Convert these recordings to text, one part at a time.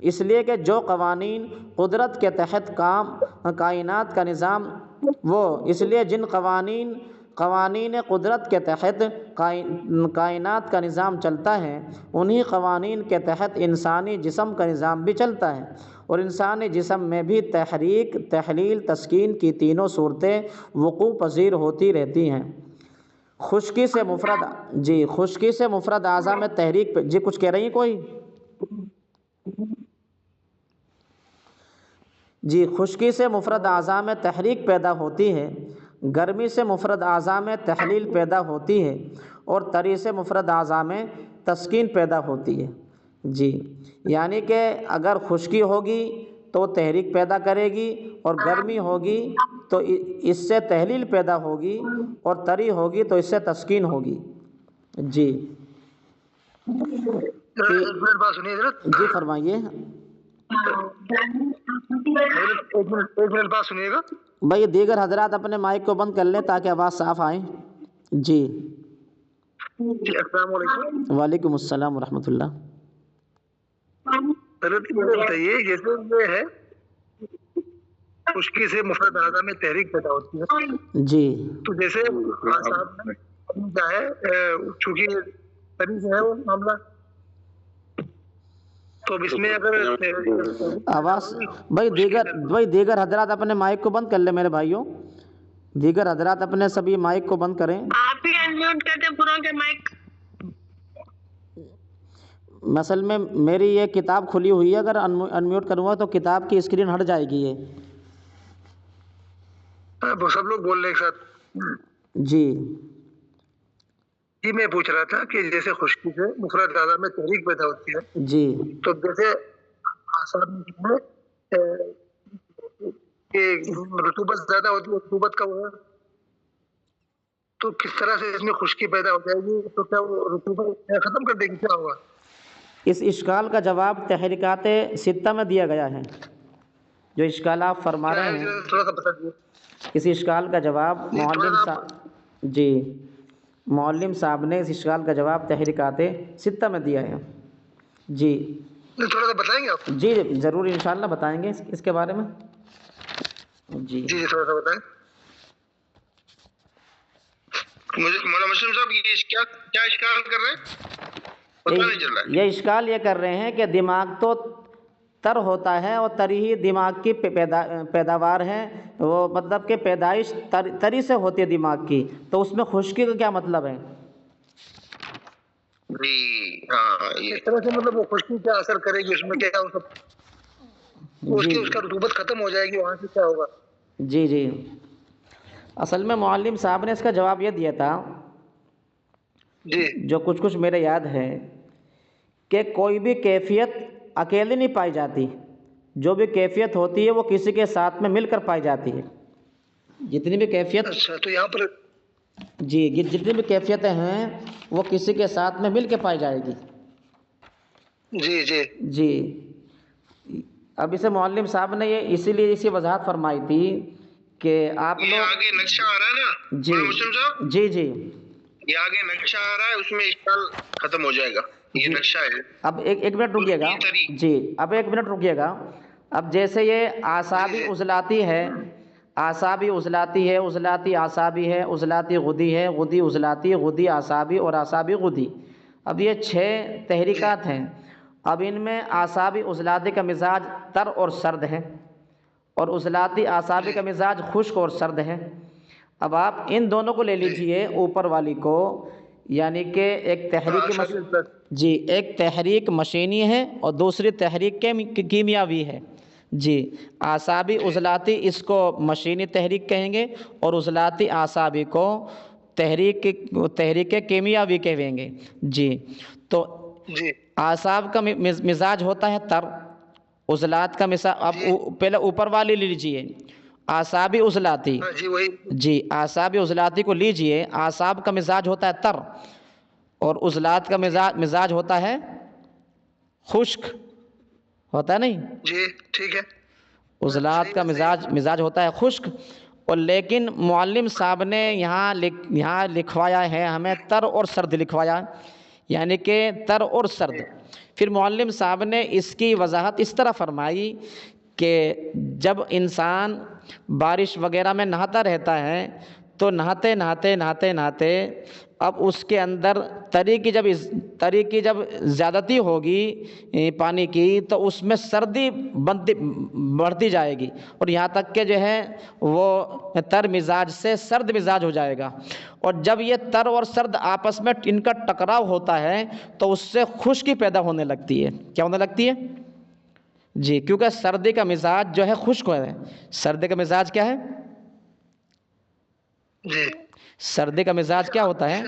اس لیے کہ جو قوانین قدرت کے تحت کائنات کا نظام وہ اس لیے جن قوانین قدرت کے تحت کائنات کا نظام چلتا ہے، انہی قوانین کے تحت انسانی جسم کا نظام بھی چلتا ہے، اور انسانی جسم میں بھی تحریک، تحلیل، تسکین کی تینوں صورتیں وقوع پذیر ہوتی رہتی ہیں۔ خشکی سے مفرد اعضاء میں تحریک جی کچھ کہہ رہی ہیں کوئی؟ جی، خشکی سے مفرد اعضاء میں تحریک پیدا ہوتی ہے، گرمی سے مفرد اعضاء میں تحلیل پیدا ہوتی ہے، اور طری سے مفرد اعضاء میں تسکین پیدا ہوتی ہے۔ جی، یعنی کہ اگر خشکی ہوگی تو تحریک پیدا کرے گی، اور گرمی ہوگی تو اس سے تحلیل پیدا ہوگی، اور طری ہوگی تو اس سے تسکین ہوگی۔ جی جی فرمائیے۔ ایک منٹ بات سنیے گا بھائی، دیگر حضرات اپنے مائک کو بند کر لیں تاکہ آواز صاف آئے۔ جی السلام علیکم۔ وعلیکم السلام ورحمۃ اللہ۔ حضرت مجھے بتائیے، جیسے یہ ہے خشکی سے مفرد اعضاء میں تحریک پیدا ہوتی ہے، جی تو جیسے اعصاب میں کیا ہے، چونکہ طری سے ہے وہ معاملہ، تو اب اس میں اگر آواز بھائی دیگر حضرات اپنے مائک کو بند کر لیں میرے بھائیوں، دیگر حضرات اپنے سبھی مائک کو بند کریں۔ آپ ہی انمیوٹ کرتے پوروں کے مائک۔ مثل میں میری یہ کتاب کھلی ہوئی ہے، اگر انمیوٹ کروں گا تو کتاب کی اسکرین ہٹ جائے گی۔ یہ وہ سب لوگ بول رہے ایک ساتھ۔ جی جی، میں پوچھ رہا تھا کہ جیسے خشکی سے مفرد اعضاء میں تحریک پیدا ہوتی ہے، جی تو جیسے اعصاب میں کہ رطوبت زیادہ ہوتی ہے، رطوبت کا ہوا تو کس طرح سے اس میں خشکی پیدا ہو جائے گی؟ تو کیا وہ رطوبت ختم کر دے گی؟ کیا ہوگا؟ اس اشکال کا جواب تحریکات ستہ میں دیا گیا ہے۔ جو اشکال آپ فرما رہے ہیں، تھوڑا سا بتا دیجیے۔ اس اشکال کا جواب معلم صاحب نے اس اشکال کا جواب تحریکات ستہ میں دیا ہے۔ جی تھوڑا سا بتائیں گے آپ؟ جی ضرور، انشاءاللہ بتائیں گے اس کے بارے میں۔ جی جی تھوڑا سا بتائیں مجھے۔ مولانا مسلم صاحب یہ کیا اشکال کر رہے ہیں؟ پتہ نہیں چل رہا ہے۔ یہ اشکال یہ کر رہے ہیں کہ دماغ تو تر ہوتا ہے، اور تری ہی دماغ کی پیداوار ہے، وہ مطلب کہ پیدائش تری سے ہوتی ہے دماغ کی، تو اس میں خشکی کا کیا مطلب ہے؟ جی ہاں، اس طرح سے مطلب وہ خشکی کیا اثر کرے گی، اس میں کیا اس کا رطوبت ختم ہو جائے گی، وہاں سے کیا ہوگا؟ جی اصل میں معلم صاحب نے اس کا جواب یہ دیا تھا، جی جو کچھ میرے یاد ہے، کہ کوئی بھی کیفیت اکیلی نہیں پائی جاتی، جو بھی کیفیت ہوتی ہے وہ کسی کے ساتھ میں مل کر پائی جاتی ہے۔ جتنی بھی کیفیت، اچھا، تو یہاں پر جی جتنی بھی کیفیتیں ہیں وہ کسی کے ساتھ میں مل کے پائی جائے گی۔ جی اب اسے معلم صاحب نے یہ اسی لیے اسی وضاحت فرمائی تھی کہ آپ لوگ آگے نقشہ آ رہا ہے نا جی مسلم صاحب، جی یہ آگے نقشہ آ رہا ہے، اس میں اشکال ختم ہو جائے گا۔ یہ نقشہ ہے۔ اب ایک منٹ رکیے گا، جی اب ایک منٹ رکیے گا۔ اب جیسے یہ اعصابی عضلاتی ہے، اعصابی عضلاتی ہے، عضلاتی اعصابی ہے، عضلاتی غدی ہے، غدی عضلاتی، غدی اعصابی، اور اعصابی غدی۔ اب یہ 6 تحریکات ہیں۔ اب ان میں اعصابی عضلاتی کا مزاج تر اور سرد ہے، اور عضلاتی اعصابی کا مزاج خشک اور سرد ہے۔ اب آپ ان دونوں کو لے لیجئے، اوپر والی کو، یعنی کہ ایک تحریک مشینی ہے اور دوسری تحریک کیمیاوی ہے۔ جی، اعصابی عضلاتی اس کو مشینی تحریک کہیں گے، اور عضلاتی اعصابی کو تحریک کیمیاوی کہیں گے۔ جی تو اعصاب کا مزاج ہوتا ہے تر، عضلات کا مزاج، اب پہلے اوپر والی لے لیجئے، اعصابی عضلاتی، جی اعصابی عضلاتی کو لیجئے، اعصاب کا مزاج ہوتا ہے تر، اور عضلات کا مزاج ہوتا ہے خشک، ہوتا ہے نہیں؟ جی ٹھیک ہے۔ عضلات کا مزاج ہوتا ہے خشک، اور لیکن معلم صاحب نے یہاں لکھوایا ہے ہمیں تر اور سرد لکھوایا، یعنی کہ تر اور سرد۔ پھر معلم صاحب نے اس کی وضاحت اس طرح فرمائی کہ جب انسان بارش وغیرہ میں نہاتا رہتا ہے تو نہاتے نہاتے نہاتے نہاتے اب اس کے اندر تری کی جب زیادتی ہوگی پانی کی تو اس میں سردی بڑھتی جائے گی، اور یہاں تک کہ جو ہے وہ تر مزاج سے سرد مزاج ہو جائے گا، اور جب یہ تر اور سرد آپس میں ان کا ٹکراؤ ہوتا ہے تو اس سے خشکی پیدا ہونے لگتی ہے۔ کیا ہونے لگتی ہے جی؟ کیونکہ سردی کا مزاج جو ہے خشک ہے۔ سردی کا مزاج کیا ہے جی سردی کا مزاج کیا ہوتا ہے؟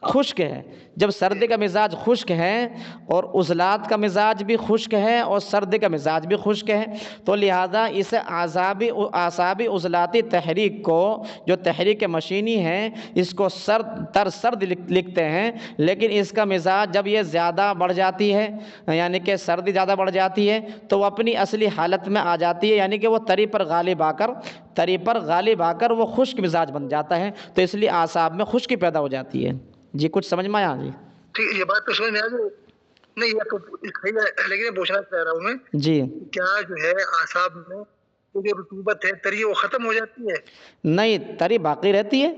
خشک ہے۔ جب سردی کا مزاج خشک ہے اور عضلات کا مزاج بھی خشک ہے اور سردی کا مزاج بھی خشک ہے، تو لہذا اسے اعصابی عضلاتی تحریک کو، جو تحریک مشینی ہے، اس کو سرد لکھتے ہیں، لیکن اس کا مزاج جب یہ زیادہ بڑھ جاتی ہے، یعنی کہ سردی زیادہ بڑھ جاتی ہے، تو وہ اپنی اصلی حالت میں آ جاتی ہے، یعنی کہ وہ تری پر غالب آ کر وہ خشک مزاج بن جاتا ہے، تو اس لیے اعصاب میں خشکی پیدا ہو جاتی ہے۔ جی کچھ سمجھ میں آیا جی؟ ٹھیک، یہ بات تو سمجھ میں آ گئی۔ نہیں یہ تو صحیح ہے، لیکن یہ پوچھنا چاہ رہا ہوں میں جی کیا جو ہے اعصاب میں جو رطوبت ہے تری وہ ختم ہو جاتی ہے؟ نہیں، تری باقی رہتی ہے،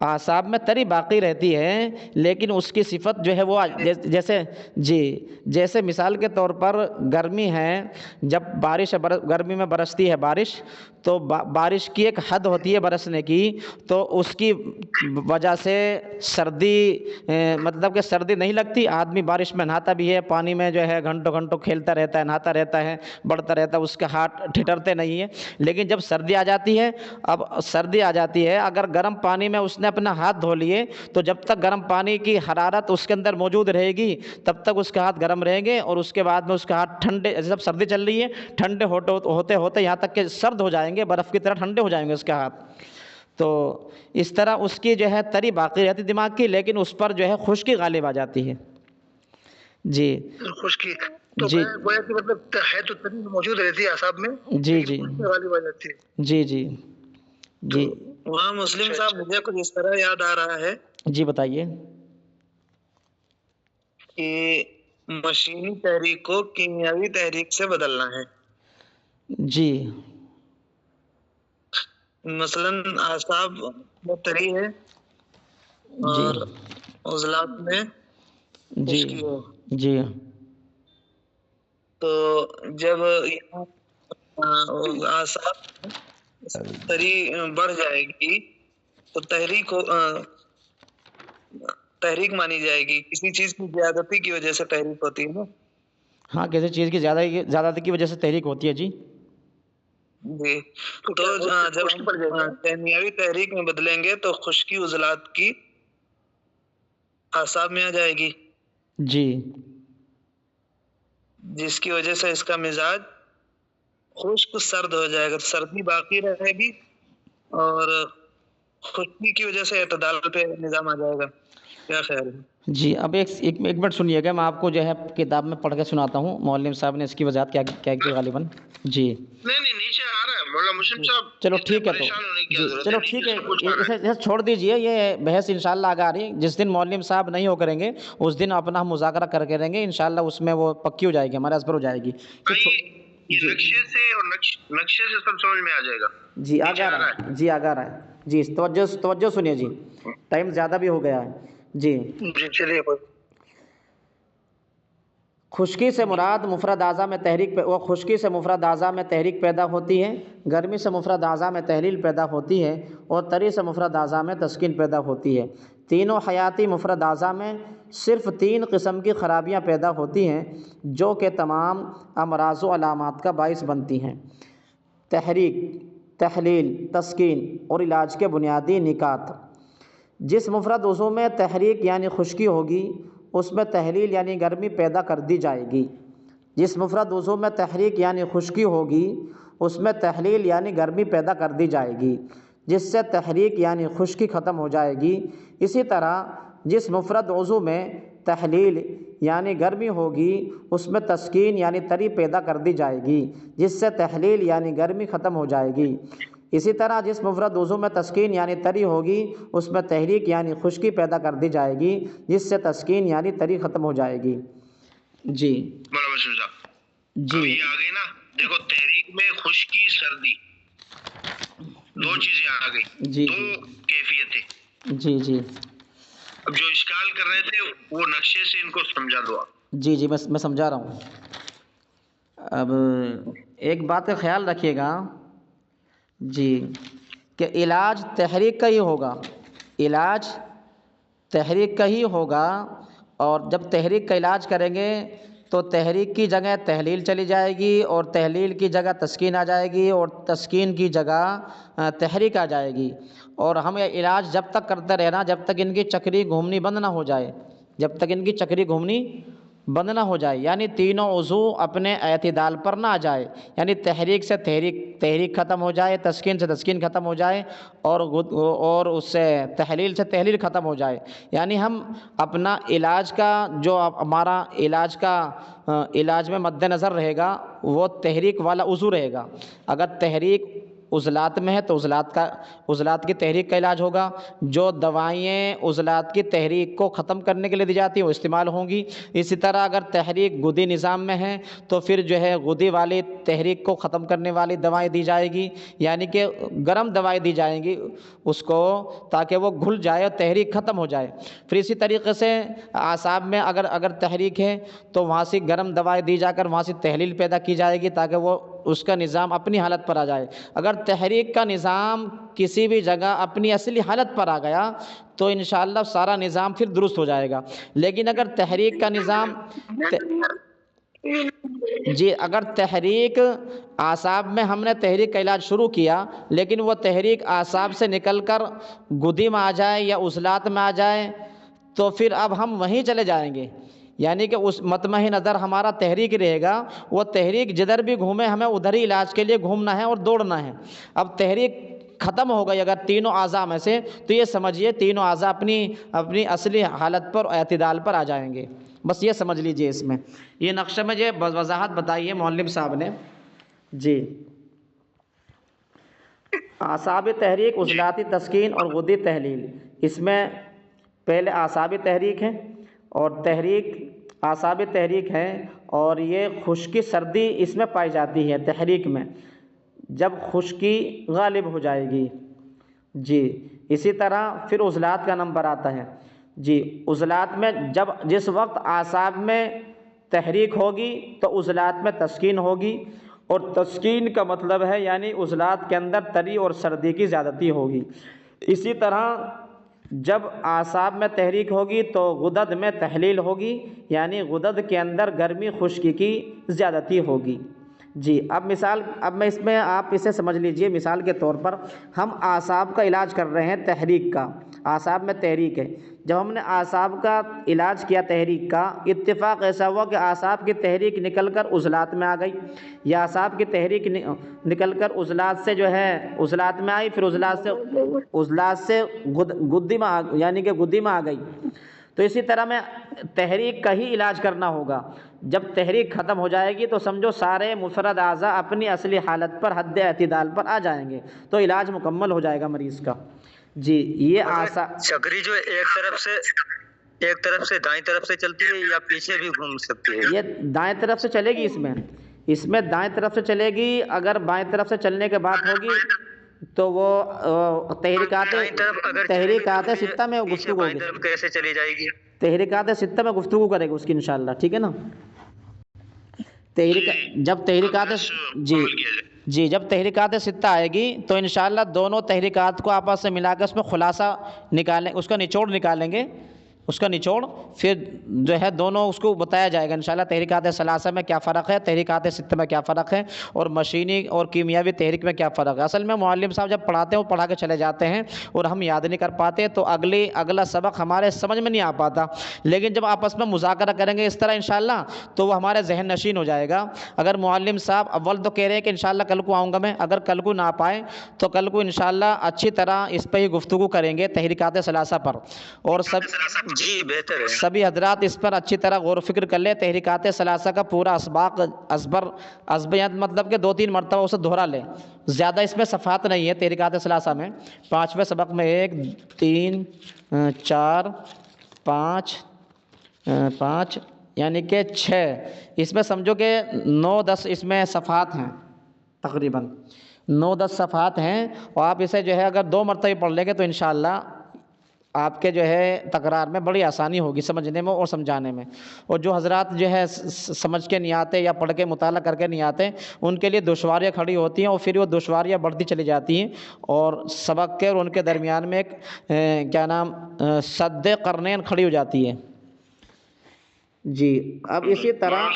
اعصاب میں تری باقی رہتی ہے، لیکن اس کی صفت جو ہے وہ جیسے مثال کے طور پر گرمی ہے، جب گرمی میں برستی ہے بارش، تو بارش کی ایک حد ہوتی ہے برسنے کی، تو اس کی وجہ سے سردی مطلب کہ سردی نہیں لگتی، آدمی بارش میں نہاتا بھی ہے، پانی میں جو ہے گھنٹوں گھنٹوں کھیلتا رہتا ہے، نہاتا رہتا ہے، بڑھتا رہتا ہے، اس کے ہاتھ ٹھٹرتے نہیں ہیں۔ لیکن جب سردی آ جاتی ہے، اگر گرم پانی میں اس نے اپنا ہاتھ دھو لیے، تو جب تک گرم پانی کی حرارت اس کے اندر موجود رہے گی تب تک اس کے ہاتھ گرم رہیں گے، اور اس کے بعد میں اس کے ہاتھ ٹھنڈے، جب سردی چل رہی ہے ٹھنڈے ہوتے ہوتے یہاں تک کہ سرد ہو جائیں گے، برف کی طرح ٹھنڈے ہو جائیں گے اس کے ہاتھ۔ تو اس طرح اس کی جو ہے تری باقی رہتی دماغ کی، لیکن اس پر جو ہے خشکی غالب آ جاتی ہے۔ جی خشکی تو جی گویا کہ مطلب ہے تو تری موجود رہتی ہے اعصاب میں، جی جی خشکی غالب آ جاتی ہے۔ جی جی جی وہاں مسلم صاحب مجھے کچھ اس طرح یاد آ رہا ہے جی بتائیے۔ کہ مشینی تحریک کو کیمیاوی تحریک سے بدلنا ہے۔ جی مثلاً اعصاب میں تری ہے جی اور عضلات میں جی خشکی ہو، جی تو جب یہاں اعصاب تری بڑھ جائے گی تو تحریک مانی جائے گی۔ کسی چیز کی زیادتی کی وجہ سے تحریک ہوتی ہے نا۔ ہاں، کسی چیز کی زیادتی کی وجہ سے تحریک ہوتی ہے۔ جی جی، تو جب ہم کیمیاوی تحریک میں بدلیں گے تو خشکی عضلات کی اعصاب میں آ جائے گی، جی جس کی وجہ سے اس کا مزاج خشک سرد ہو جائے گا، سردی باقی رہے گی اور خشکی کی وجہ سے اعتدال پہ نظام آ جائے گا۔ کیا خیال ہے؟ جی اب ایک منٹ سنیے گا، میں آپ کو جو ہے کتاب میں پڑھ کے سناتا ہوں معلم صاحب نے اس کی وضاحت کیا کی غالباً۔ جی نہیں نیچے آ رہا ہے مولانا مسلم صاحب، چلو ٹھیک ہے، تو چلو ٹھیک ہے، اسے چھوڑ دیجئے، یہ بحث انشاءاللہ آگے آ رہی ہے۔ جس دن معلم صاحب نہیں ہو کریں گے اس دن اپنا ہم مذاکرہ کر کے رہیں گے انشاءاللہ، اس میں وہ پکی ہو جائے گی، ہمارے ازبر ہو جائے گی۔ نقشے سے اور نقشے سے سب سمجھ میں آ جائے گا۔ جی آگے آ رہا ہے، جی آگے آ رہا ہے۔ جی توجہ سنیے، جی ٹائم زیادہ بھی ہو گیا ہے۔ جی چلیے خشکی سے مراد مفرد اعضاء میں خشکی سے مفرد اعضاء میں تحریک پیدا ہوتی ہے، گرمی سے مفرد اعضاء میں تحلیل پیدا ہوتی ہے، اور تری سے مفرد اعضاء میں تسکین پیدا ہوتی ہے۔ تینوں حیاتی مفرد اعضاء میں صرف 3 قسم کی خرابیاں پیدا ہوتی ہیں جو کہ تمام امراض و علامات کا باعث بنتی ہیں: تحریک، تحلیل، تسکین اور علاج کے بنیادی نکات۔ جس مفرد عضو میں تحریک یعنی خشکی ہوگی اس میں تحلیل یعنی گرمی پیدا کر دی جائے گی۔ جس مفرد عضو میں تحریک یعنی خشکی ہوگی اس میں تحلیل یعنی گرمی پیدا کر دی جائے گی، جس سے تحریک یعنی خشکی ختم ہو جائے گی۔ اسی طرح جس مفرد عضو میں تحلیل یعنی گرمی ہوگی اس میں تسکین یعنی تری پیدا کر دی جائے گی، جس سے تحلیل یعنی گرمی ختم ہو جائے گی۔ اسی طرح جس مفرد عضو میں تسکین یعنی تری ہوگی اس میں تحریک یعنی خشکی پیدا کر دی جائے گی، جس سے تسکین یعنی تری ختم ہو جائے گی۔ جی مولانا مسعود صاحب اب جی یہ آ گئی نا، دیکھو تحریک میں خشکی سردی دو چیزیں آ گئی، جی دو کیفیتیں. جی جی اب جو اشکال کر رہے تھے وہ نقشے سے ان کو سمجھا دو آپ. جی جی میں سمجھا رہا ہوں. اب ایک بات کا خیال رکھیے گا جی، کہ علاج تحریک کا ہی ہوگا، علاج تحریک کا ہی ہوگا. اور جب تحریک کا علاج کریں گے تو تحریک کی جگہ تحلیل چلی جائے گی، اور تحلیل کی جگہ تسکین آ جائے گی، اور تسکین کی جگہ تحریک آ جائے گی. اور ہم یہ علاج جب تک کرتے رہنا جب تک ان کی چکری گھومنی بند نہ ہو جائے، جب تک ان کی چکری گھومنی بند نہ ہو جائے، یعنی تینوں عضو اپنے اعتدال پر نہ آ جائے. یعنی تحریک سے تحریک ختم ہو جائے، تسکین سے تسکین ختم ہو جائے، اور اس سے تحلیل سے تحلیل ختم ہو جائے. یعنی ہم اپنا علاج کا جو ہمارا علاج میں مد نظر رہے گا وہ تحریک والا عضو رہے گا. اگر تحریک عضلات میں ہے تو عضلات کی تحریک کا علاج ہوگا. جو دوائیں عضلات کی تحریک کو ختم کرنے کے لیے دی جاتی ہیں وہ استعمال ہوں گی. اسی طرح اگر تحریک غدی نظام میں ہے تو پھر جو ہے غدی والی تحریک کو ختم کرنے والی دوائیں دی جائے گی، یعنی کہ گرم دوائیں دی جائیں گی اس کو، تاکہ وہ گھل جائے اور تحریک ختم ہو جائے. پھر اسی طریقے سے اعصاب میں اگر تحریک ہے تو وہاں سے گرم دوائیں دی جا کر وہاں سے تحلیل پیدا کی جائے گی تاکہ وہ اس کا نظام اپنی حالت پر آ جائے. اگر تحریک کا نظام کسی بھی جگہ اپنی اصلی حالت پر آ گیا تو انشاءاللہ سارا نظام پھر درست ہو جائے گا. لیکن اگر تحریک کا نظام جی، اگر تحریک اعصاب میں ہم نے تحریک کا علاج شروع کیا لیکن وہ تحریک اعصاب سے نکل کر گدی میں آ جائے یا عضلات میں آ جائے تو پھر اب ہم وہیں چلے جائیں گے. یعنی کہ اس مطمع نظر ہمارا تحریک رہے گا، وہ تحریک جدھر بھی گھومے ہمیں ادھر ہی علاج کے لیے گھومنا ہے اور دوڑنا ہے. اب تحریک ختم ہو گئی اگر تینوں اعضاء میں سے تو یہ سمجھیے تینوں اعضاء اپنی اصلی حالت پر اعتدال پر آ جائیں گے. بس یہ سمجھ لیجئے. اس میں یہ نقشے میں یہ وضاحت بتائی ہے معلم صاحب نے. جی، اعصابی تحریک، عضلاتی تسکین اور غدی تحلیل. اس میں پہلے اعصابی تحریک ہے اور اعصابی تحریک ہے، اور یہ خشکی سردی اس میں پائی جاتی ہے تحریک میں جب خشکی غالب ہو جائے گی. جی، اسی طرح پھر عضلات کا نمبر آتا ہے. جی، عضلات میں جس وقت اعصاب میں تحریک ہوگی تو عضلات میں تسکین ہوگی، اور تسکین کا مطلب ہے یعنی عضلات کے اندر تری اور سردی کی زیادتی ہوگی. اسی طرح جب اعصاب میں تحریک ہوگی تو غدد میں تحلیل ہوگی، یعنی غدد کے اندر گرمی خشکی کی زیادتی ہوگی. جی، اب میں اس میں آپ اسے سمجھ لیجئے. مثال کے طور پر ہم اعصاب کا علاج کر رہے ہیں تحریک کا، اعصاب میں تحریک ہے. جب ہم نے اعصاب کا علاج کیا تحریک کا، اتفاق ایسا ہوا کہ اعصاب کی تحریک نکل کر عضلات میں آ گئی، یا اعصاب کی تحریک نکل کر عضلات سے جو ہے عضلات میں آئی، پھر عضلات سے گدی میں یعنی کہ گدی میں آ گئی. تو اسی طرح میں تحریک کا ہی علاج کرنا ہوگا. جب تحریک ختم ہو جائے گی تو سمجھو سارے مفرد اعضاء اپنی اصلی حالت پر حد اعتدال پر آ جائیں گے تو علاج مکمل ہو جائے گا مریض کا. جی، یہ چکری جو ایک طرف سے دائیں طرف سے چلتی ہے یا پیچھے بھی گھوم سکتی ہے؟ یہ دائیں طرف سے چلے گی. اس میں دائیں طرف سے چلے گی. اگر بائیں طرف سے چلنے کے بعد ہوگی تو وہ تحریکات ستہ میں گفتگو ہوگی. کیسے چلی جائے گی؟ تحریکات ستہ میں گفتگو کرے گا اس کی انشاءاللہ. ٹھیک ہے نا؟ جب تحریکات ستہ آئے گی تو انشاءاللہ دونوں تحریکات کو آپس سے ملا کر اس میں خلاصہ نکالیں، اس کا نچوڑ نکالیں گے. اس کا نچوڑ پھر جو ہے دونوں اس کو بتایا جائے گا انشاءاللہ. تحریکات ثلاثہ میں کیا فرق ہے، تحریکات ستہ میں کیا فرق ہے، اور مشینی اور کیمیاوی تحریک میں کیا فرق ہے. اصل میں معلم صاحب جب پڑھاتے ہیں وہ پڑھا کے چلے جاتے ہیں اور ہم یاد نہیں کر پاتے تو اگلا سبق ہمارے سمجھ میں نہیں آ پاتا. لیکن جب آپس میں مذاکرہ کریں گے اس طرح انشاءاللہ تو وہ ہمارے ذہن نشین ہو جائے گا. اگر معلم صاحب اول تو کہہ رہے ہیں کہ انشاءاللہ کل کو آؤں گا میں، اگر کل کو نہ پائے تو کل کو انشاءاللہ اچھی طرح اس پہ ہی گفتگو کریں گے تحریکات ثلاثہ پر. اور جی بہتر ہے، سبھی حضرات اس پر اچھی طرح غور و فکر کر لیں. تحریکات ثلاثہ کا پورا مطلب کہ 2-3 مرتبہ اسے دہرا لیں. زیادہ اس میں صفحات نہیں ہے تحریکات ثلاثہ میں. 5ویں سبق میں 1 3 4 5 یعنی کہ 6، اس میں سمجھو کہ 9-10 اس میں صفحات ہیں، تقریباً 9-10 صفحات ہیں، اور آپ اسے جو ہے اگر 2 مرتبہ پڑھ لیں گے تو انشاءاللہ آپ کے جو ہے تکرار میں بڑی آسانی ہوگی سمجھنے میں اور سمجھانے میں۔ اور جو حضرات جو ہے سمجھ کے نہیں آتے یا پڑھ کے مطالعہ کر کے نہیں آتے، ان کے لیے دشواریاں کھڑی ہوتی ہیں، اور پھر وہ دشواریاں بڑھتی چلی جاتی ہیں، اور سبق کے اور ان کے درمیان میں ایک سد قرنین کھڑی ہو جاتی ہے۔ جی اب اسی طرح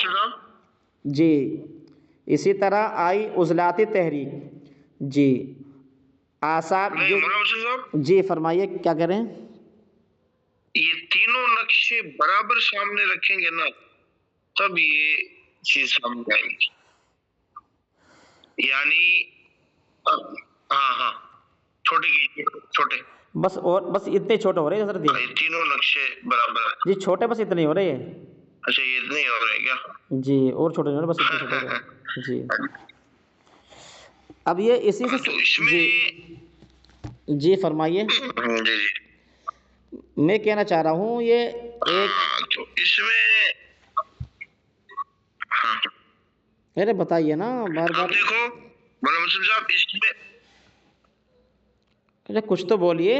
جی اسی طرح آئی عضلات تحریک۔ جی اعصاب جی فرمائیے کیا کہہ رہے ہیں؟ یہ تینوں نقشے برابر سامنے رکھیں گے نا تب یہ چیز سمجھ آئے گی، یعنی ہاں چھوٹے کیجیے، چھوٹے بس اتنے چھوٹے ہو رہے ہیں حضرت یہ تینوں نقشے برابر جی، چھوٹے بس اتنے ہی ہو رہے ہیں۔ اچھا یہ اتنے ہی ہو رہے ہیں کیا؟ جی اور چھوٹے نہیں ہو رہے، بس اتنے چھوٹے ہو رہے ہیں۔ جی اب یہ اسی سے تو اس میں جی فرمائیے، جی میں کہنا چاہ رہا ہوں یہ ایک تو اس میں ارے بتائیے نا بار اب بار، دیکھو مولانا مسلم صاحب اس میں اچھا کچھ تو بولیے۔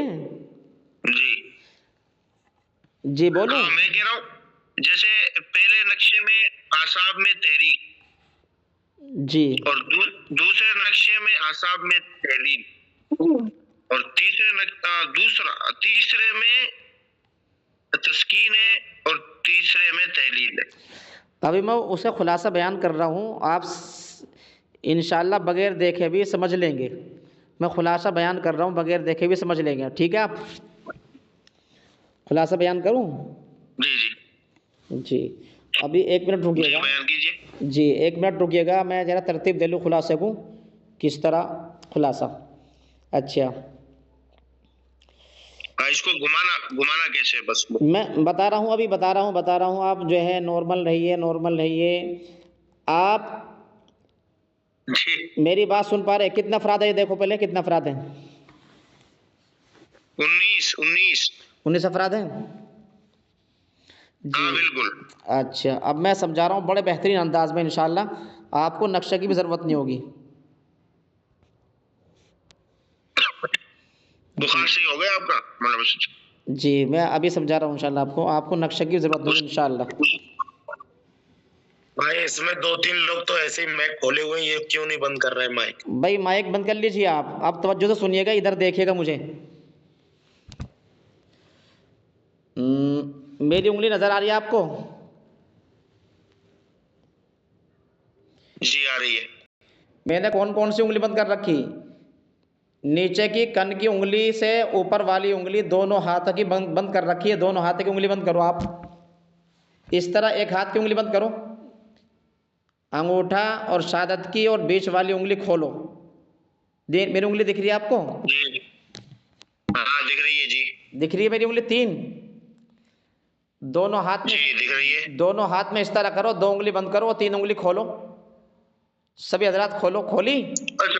جی بولوں؟ میں کہہ رہا ہوں جیسے پہلے نقشے میں اعصاب میں تحریک، جی اور دوسرے نقشے میں اعصاب میں تحلیل، اور تیسرے میں تسکین ہے، اور تیسرے میں تحلیل ہے۔ ابھی میں اسے خلاصہ بیان کر رہا ہوں، آپ انشاءاللہ بغیر دیکھے بھی سمجھ لیں گے۔ میں خلاصہ بیان کر رہا ہوں، بغیر دیکھے بھی سمجھ لیں گے، ٹھیک ہے؟ آپ خلاصہ بیان کروں؟ جی ابھی 1 منٹ رکیے گا، بیان کیجیے۔ جی 1 منٹ رکیے گا، میں ذرا ترتیب دے لوں خلاصے کو کس طرح خلاصہ۔ اچھا اس کو گھمانا کیسے؟ بس میں بتا رہا ہوں، ابھی بتا رہا ہوں، آپ جو ہے نارمل رہیے۔ آپ میری بات سن پا رہے؟ کتنا افراد ہے یہ دیکھو پہلے، کتنا افراد ہیں؟ 19 افراد ہیں جی بالکل۔ اچھا اب میں سمجھا رہا ہوں بڑے بہترین انداز میں، انشاءاللہ آپ کو نقشے کی بھی ضرورت نہیں ہوگی۔ بخار صحیح ہو گیا آپ کا مولانا مسلم؟ جی میں ابھی سمجھا رہا ہوں انشاءاللہ آپ کو نقشے کی ضرورت نہیں ہوگی انشاءاللہ۔ بھائی اس میں 2-3 لوگ تو ایسے ہی مائک کھولے ہوئے ہیں، یہ کیوں نہیں بند کر رہے مائک؟ بھائی مائک بند کر لیجیے آپ توجہ سے سنیے گا، ادھر دیکھیے گا مجھے۔ میری انگلی نظر آ رہی ہے آپ کو؟ جی آ رہی ہے۔ میں نے کون سی انگلی بند کر رکھی؟ نیچے کی کن کی انگلی سے اوپر والی انگلی دونوں ہاتھ کی بند کر رکھی ہے، دونوں ہاتھ کی انگلی بند کرو آپ، اس طرح ایک ہاتھ کی انگلی بند کرو، انگوٹھا اور شہادت کی اور بیچ والی انگلی کھولو۔ میری انگلی دکھ رہی ہے آپ کو؟ جی ہاں دکھ رہی ہے۔ جی دکھ رہی ہے میری انگلی 3 دونوں ہاتھ میں؟ جی دکھ رہی ہے۔ دونوں ہاتھ میں اس طرح کرو، 2 انگلی بند کرو اور 3 انگلی کھولو۔ سبھی حضرات کھولو، کھولی؟ اچھا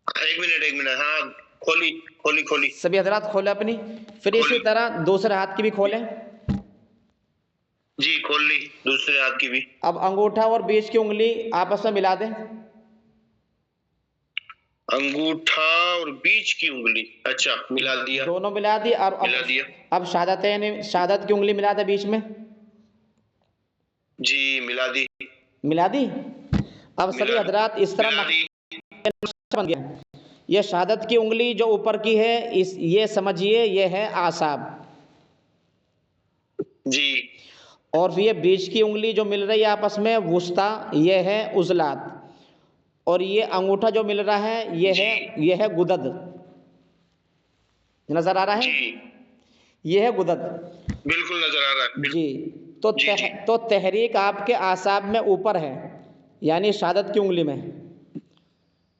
ایک منٹ ہاں کھولی۔ سبھی حضرات کھولے اپنی، پھر اسی طرح دوسرے ہاتھ کی بھی کھولیں۔ جی کھول لی دوسرے ہاتھ کی بھی۔ اب انگوٹھا اور بیچ کی انگلی آپس میں ملا دیں۔ انگوٹھا اور بیچ کی انگلی اچھا ملا دیا، دونوں ملا دی، اور اب شہادت کی انگلی ملا دے بیچ میں۔ جی ملا دی۔ اب سبھی حضرات اس طرح نقشہ بن گیا۔ یہ شہادت کی انگلی جو اوپر کی ہے یہ سمجھیے یہ ہے اعصاب جی، اور یہ بیچ کی انگلی جو مل رہی ہے آپس میں وسطیٰ، یہ ہے عضلات، اور یہ انگوٹھا جو مل رہا ہے یہ ہے گدد۔ نظر آ رہا ہے؟ جی یہ ہے گدد، بالکل نظر آ رہا ہے۔ جی تو تحریک آپ کے اعصاب میں اوپر ہے، یعنی شہادت کی انگلی میں،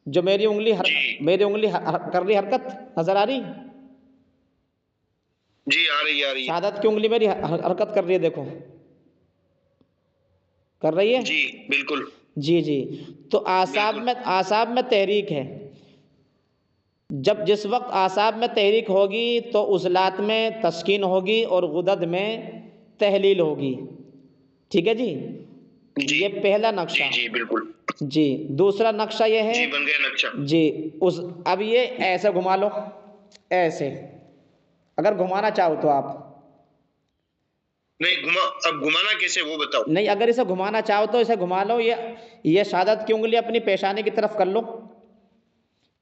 جو میری انگلی کر رہی حرکت نظر آ رہی؟ جی آ رہی ہے۔ شہادت کی انگلی میری حرکت کر رہی ہے، دیکھو کر رہی ہے؟ جی بالکل۔ جی تو اعصاب میں تحریک ہے۔ جس وقت اعصاب میں تحریک ہوگی تو عضلات میں تسکین ہوگی اور غدد میں تحلیل ہوگی۔ ٹھیک ہے جی، جی یہ پہلا نقشہ جی بالکل جی۔ دوسرا نقشہ یہ ہے جی، بن گیا نقشہ۔ جی، اب یہ ایسے گھما لو، ایسے اگر گھمانا چاہو تو آپ نہیں اب گھمانا کیسے وہ بتاؤ۔ نہیں، اگر اسے گھمانا چاہو تو اسے گھما لو، یہ شہادت کی انگلی اپنی پیشانی کی طرف کر لو،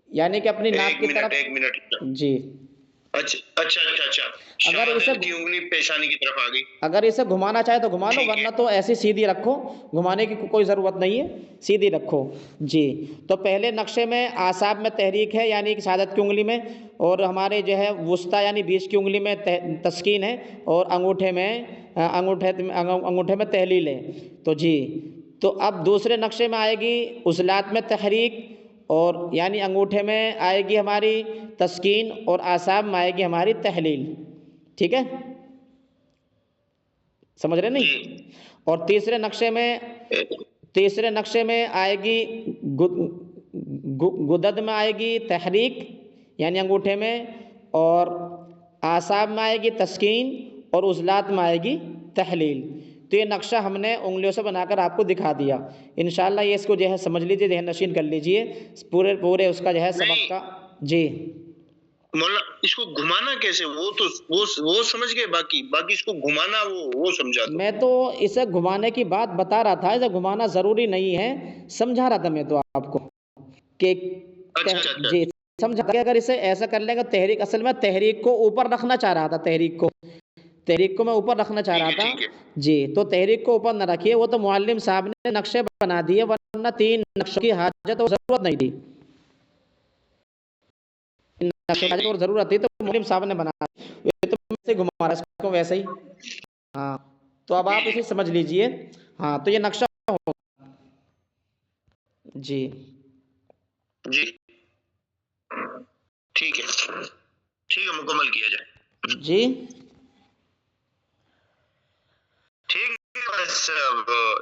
یعنی کہ اپنی ناک کی طرف۔ ایک منٹ جی، اچھا اگر اسے شہادت کی انگلی پیشانی کی طرف آ گئی۔ اگر اسے گھمانا چاہے تو گھما لو، ٹھیک ہے۔ ورنہ تو ایسی سیدھی رکھو، گھمانے کی کوئی ضرورت نہیں ہے، سیدھی رکھو جی۔ تو پہلے نقشے میں اعصاب میں تحریک ہے، یعنی کہ شہادت کی انگلی میں، اور ہمارے جو ہے وسطی یعنی بیچ کی انگلی میں تسکین ہے، اور انگوٹھے میں تحلیل ہے۔ تو جی، تو اب دوسرے نقشے میں آئے گی عضلات میں تحریک، اور یعنی انگوٹھے میں آئے گی ہماری تسکین، اور اعصاب میں آئے گی ہماری تحلیل، ٹھیک ہے، سمجھ رہے نہیں؟ اور تیسرے نقشے میں آئے گی گدد میں آئے گی تحریک یعنی انگوٹھے میں، اور اعصاب میں آئے گی تسکین، اور عضلات میں آئے گی تحلیل۔ تو یہ نقشہ ہم نے انگلیوں سے بنا کر آپ کو دکھا دیا، انشاءاللہ یہ اس کو جو ہے سمجھ لیجیے، ذہن نشین کر لیجیے پورے اس کا جو ہے سبق کا۔ جی مولانا اس کو گھمانا کیسے، وہ سمجھ گئے، باقی اس کو گھمانا وہ سمجھا دو۔ میں تو اسے گھمانے کی بات بتا رہا تھا، اسے گھمانا ضروری نہیں ہے، سمجھا رہا تھا میں تو آپ کو کہ جی سمجھا کہ اگر اسے ایسا کر لیں گے تحریک، اصل میں تحریک کو اوپر رکھنا چاہ رہا تھا، تحریک کو میں اوپر رکھنا چاہ رہا تھا جی۔ تو تحریک کو اوپر نہ رکھیے، وہ تو معلم صاحب نے نقشے بنا دیے، ورنہ 3 نقشوں کی حاجت اور ضرورت نہیں تھی، اور ضرورت تھی تو معلم صاحب نے بنا دیا، تو ویسے گھما رہا اس کو ویسے ہی۔ ہاں تو اب آپ اسے سمجھ لیجئے، ہاں تو یہ نقشہ ہوگا جی جی ٹھیک ہے، مکمل کیا جائے جی ٹھیک ہے، بس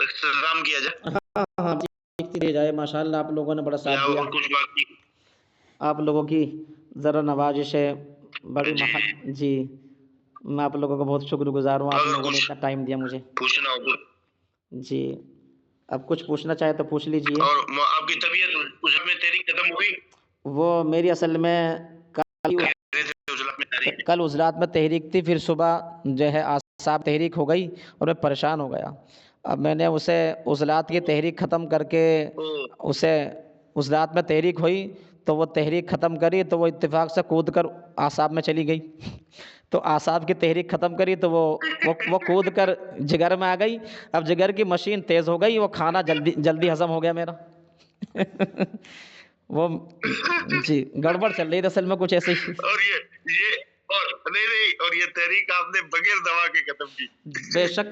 اختتام کیا جائے۔ ہاں دیکھتی رہ جائے، ماشاءاللہ آپ لوگوں نے بڑا ساتھ دیا، اور کچھ باقی آپ لوگوں کی ذرا نوازش ہے بڑی جی، میں آپ لوگوں کا بہت شکر گزار ہوں، آپ لوگوں نے اتنا ٹائم دیا مجھے پوچھنا ہو جی۔ اب کچھ پوچھنا چاہے تو پوچھ لیجئے۔ اور آپ کی طبیعت اس میں تحریک ختم ہو گئی؟ وہ میری اصل میں کل عضلات میں تحریک تھی، پھر صبح جو ہے اعصاب تحریک ہو گئی اور میں پریشان ہو گیا، اب میں نے اسے عضلات کی تحریک ختم کر کے اسے عضلات میں تحریک ہوئی تو وہ تحریک ختم کری تو وہ اتفاق سے کود کر اعصاب میں چلی گئی، تو اعصاب کی تحریک ختم کری تو وہ کود کر جگر میں آ گئی، اب جگر کی مشین تیز ہو گئی، وہ کھانا جلدی ہضم ہو گیا میرا وہ جی گڑبڑ چل رہی تھی اصل میں کچھ ایسے ہی۔ اور یہ تحریک آپ نے بغیر دوا کے ختم کی؟ بے شک